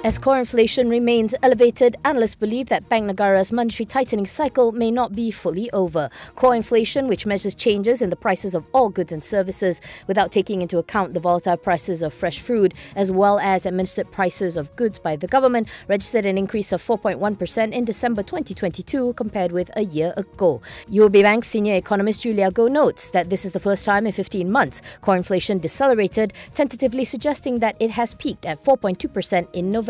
As core inflation remains elevated, analysts believe that Bank Negara's monetary tightening cycle may not be fully over. Core inflation, which measures changes in the prices of all goods and services without taking into account the volatile prices of fresh food, as well as administered prices of goods by the government, registered an increase of 4.1% in December 2022 compared with a year ago. UOB Bank senior economist Julia Goh notes that this is the first time in 15 months core inflation decelerated, tentatively suggesting that it has peaked at 4.2% in November.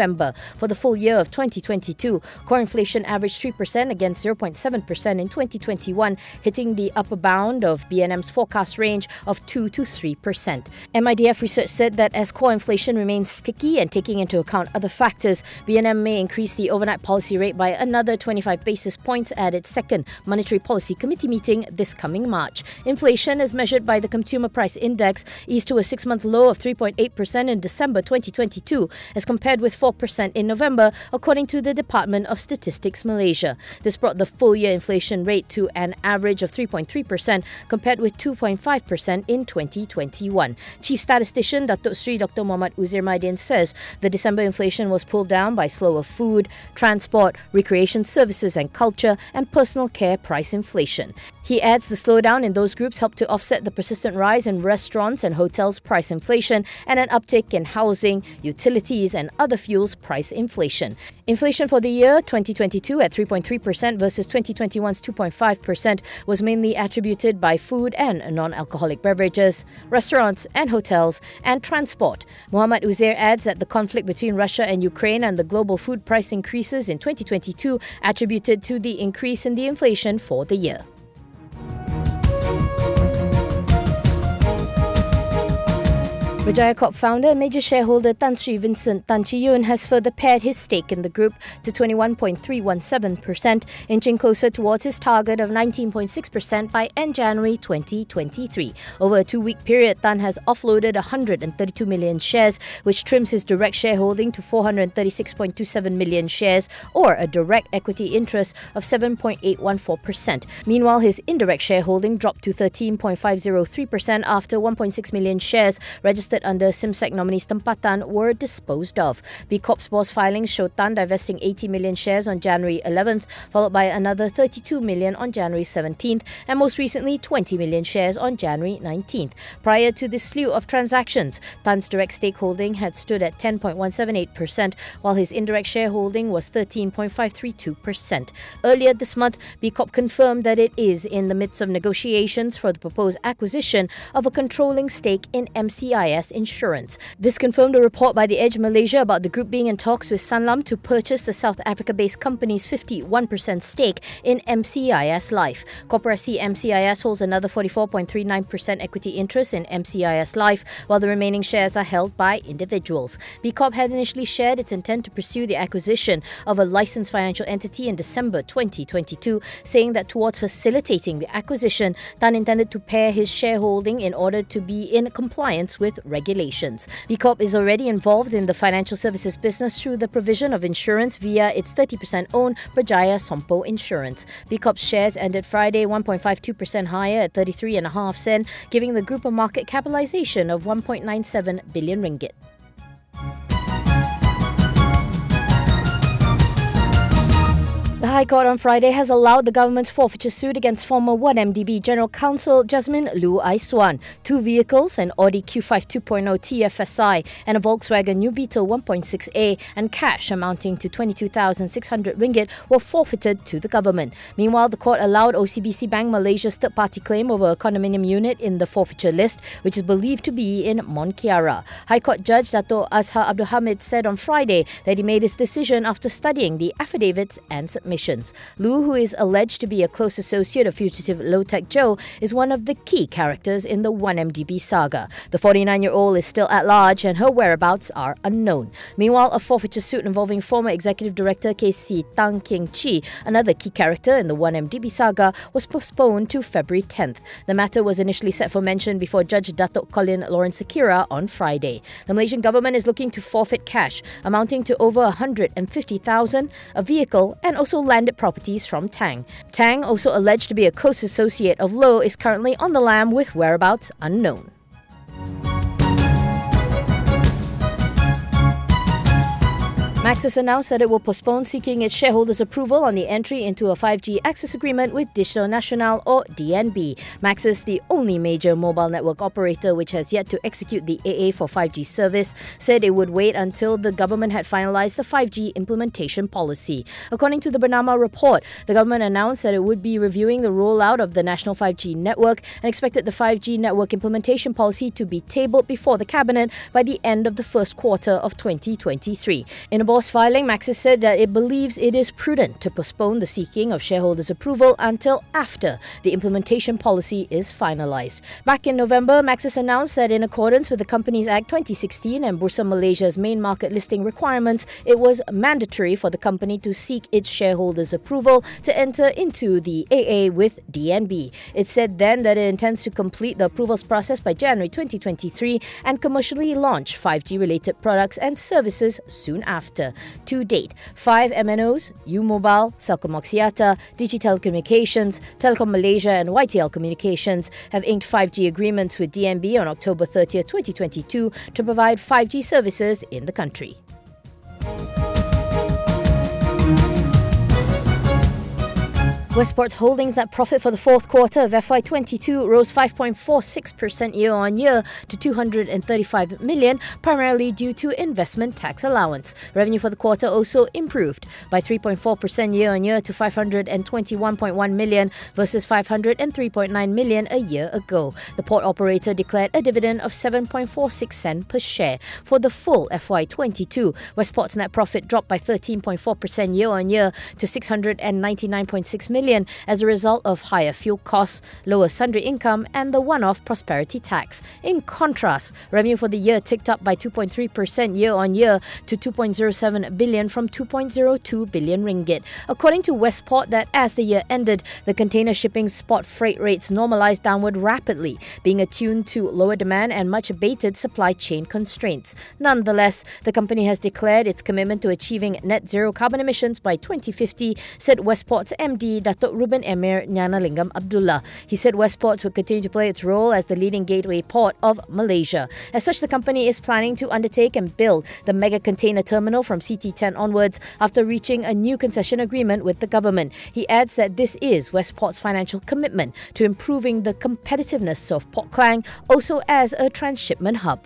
For the full year of 2022, core inflation averaged 3% against 0.7% in 2021, hitting the upper bound of BNM's forecast range of 2 to 3%. MIDF research said that as core inflation remains sticky and taking into account other factors, BNM may increase the overnight policy rate by another 25 basis points at its second Monetary Policy Committee meeting this coming March. Inflation, as measured by the Consumer Price Index, eased to a 6-month low of 3.8% in December 2022, as compared with 4% in November, according to the Department of Statistics Malaysia. This brought the full-year inflation rate to an average of 3.3% compared with 2.5% in 2021. Chief Statistician Datuk Sri Dr. Muhammad Uzair Maidin says the December inflation was pulled down by slower food, transport, recreation services and culture, and personal care price inflation. He adds the slowdown in those groups helped to offset the persistent rise in restaurants and hotels price inflation and an uptick in housing, utilities and other fuels price inflation. Inflation for the year 2022 at 3.3% versus 2021's 2.5% was mainly attributed by food and non-alcoholic beverages, restaurants and hotels, and transport. Muhammad Uzair adds that the conflict between Russia and Ukraine and the global food price increases in 2022 attributed to the increase in the inflation for the year. Berjaya Corp founder and major shareholder Tan Sri Vincent Tan Chee Yoon has further pared his stake in the group to 21.317%, inching closer towards his target of 19.6% by end January 2023. Over a 2-week period, Tan has offloaded 132 million shares, which trims his direct shareholding to 436.27 million shares, or a direct equity interest of 7.814%. Meanwhile, his indirect shareholding dropped to 13.503% after 1.6 million shares registered under SIMSEC nominees tempatan were disposed of. B Corp's boss filings show Tan divesting 80 million shares on January 11th, followed by another 32 million on January 17th, and most recently 20 million shares on January 19th. Prior to this slew of transactions, Tan's direct stakeholding had stood at 10.178%, while his indirect shareholding was 13.532%. Earlier this month, B Corp confirmed that it is in the midst of negotiations for the proposed acquisition of a controlling stake in MCIS Insurance. This confirmed a report by The Edge Malaysia about the group being in talks with Sanlam to purchase the South Africa-based company's 51% stake in MCIS Life. Corporasi MCIS holds another 44.39% equity interest in MCIS Life, while the remaining shares are held by individuals. B Corp had initially shared its intent to pursue the acquisition of a licensed financial entity in December 2022, saying that towards facilitating the acquisition, Tan intended to pare his shareholding in order to be in compliance with regulations. B Corp is already involved in the financial services business through the provision of insurance via its 30% owned Berjaya Sompo Insurance. B Corp's shares ended Friday 1.52% higher at 33.5 sen, giving the group a market capitalization of 1.97 billion ringgit. The High Court on Friday has allowed the government's forfeiture suit against former 1MDB General Counsel Jasmine Loo Ai Swan. 2 vehicles, an Audi Q5 2.0 TFSI and a Volkswagen New Beetle 1.6A, and cash amounting to 22,600 ringgit were forfeited to the government. Meanwhile, the court allowed OCBC Bank Malaysia's third-party claim over a condominium unit in the forfeiture list, which is believed to be in Bank Negara. High Court Judge Dato' Azhar Abdul Hamid said on Friday that he made his decision after studying the affidavits and submissions. Loo, who is alleged to be a close associate of fugitive Low-Tech Joe, is one of the key characters in the 1MDB saga. The 49-year-old is still at large and her whereabouts are unknown. Meanwhile, a forfeiture suit involving former Executive Director KC Tang Keng Chi, another key character in the 1MDB saga, was postponed to February 10th. The matter was initially set for mention before Judge Datuk Colin Lawrence Akira on Friday. The Malaysian government is looking to forfeit cash amounting to over 150,000, a vehicle, and also landed properties from Tang. Tang, also alleged to be a close associate of Low, is currently on the lam with whereabouts unknown. Maxis announced that it will postpone seeking its shareholders' approval on the entry into a 5G access agreement with Digital Nasional or DNB. Maxis, the only major mobile network operator which has yet to execute the AA for 5G service, said it would wait until the government had finalized the 5G implementation policy. According to the Bernama report, the government announced that it would be reviewing the rollout of the national 5G network and expected the 5G network implementation policy to be tabled before the cabinet by the end of the first quarter of 2023. In a boss filing, Maxis said that it believes it is prudent to postpone the seeking of shareholders' approval until after the implementation policy is finalized. Back in November, Maxis announced that in accordance with the Companies Act 2016 and Bursa Malaysia's main market listing requirements, it was mandatory for the company to seek its shareholders' approval to enter into the AA with DNB. It said then that it intends to complete the approvals process by January 2023 and commercially launch 5G-related products and services soon after. To date, 5 MNOs, U-Mobile, Celcom Axiata, Digi Telecommunications, Telekom Malaysia and YTL Communications have inked 5G agreements with DNB on October 30, 2022 to provide 5G services in the country. Westport's Holdings net profit for the fourth quarter of FY22 rose 5.46% year-on-year to 235 million, primarily due to investment tax allowance. Revenue for the quarter also improved by 3.4% year-on-year to 521.1 million versus 503.9 million a year ago. The port operator declared a dividend of 7.46 cents per share. For the full FY22, Westport's net profit dropped by 13.4% year-on-year to 699.6 million as a result of higher fuel costs, lower sundry income and the one-off prosperity tax. In contrast, revenue for the year ticked up by 2.3% year-on-year to 2.07 billion from 2.02 billion ringgit. According to Westport, that as the year ended, the container shipping spot freight rates normalized downward rapidly, being attuned to lower demand and much abated supply chain constraints. Nonetheless, the company has declared its commitment to achieving net zero carbon emissions by 2050, said Westport's MD Datuk Ruben Emir Nyanalingam Abdullah. He said Westports will continue to play its role as the leading gateway port of Malaysia. As such, the company is planning to undertake and build the mega container terminal from CT10 onwards after reaching a new concession agreement with the government. He adds that this is Westport's financial commitment to improving the competitiveness of Port Klang, also as a transshipment hub.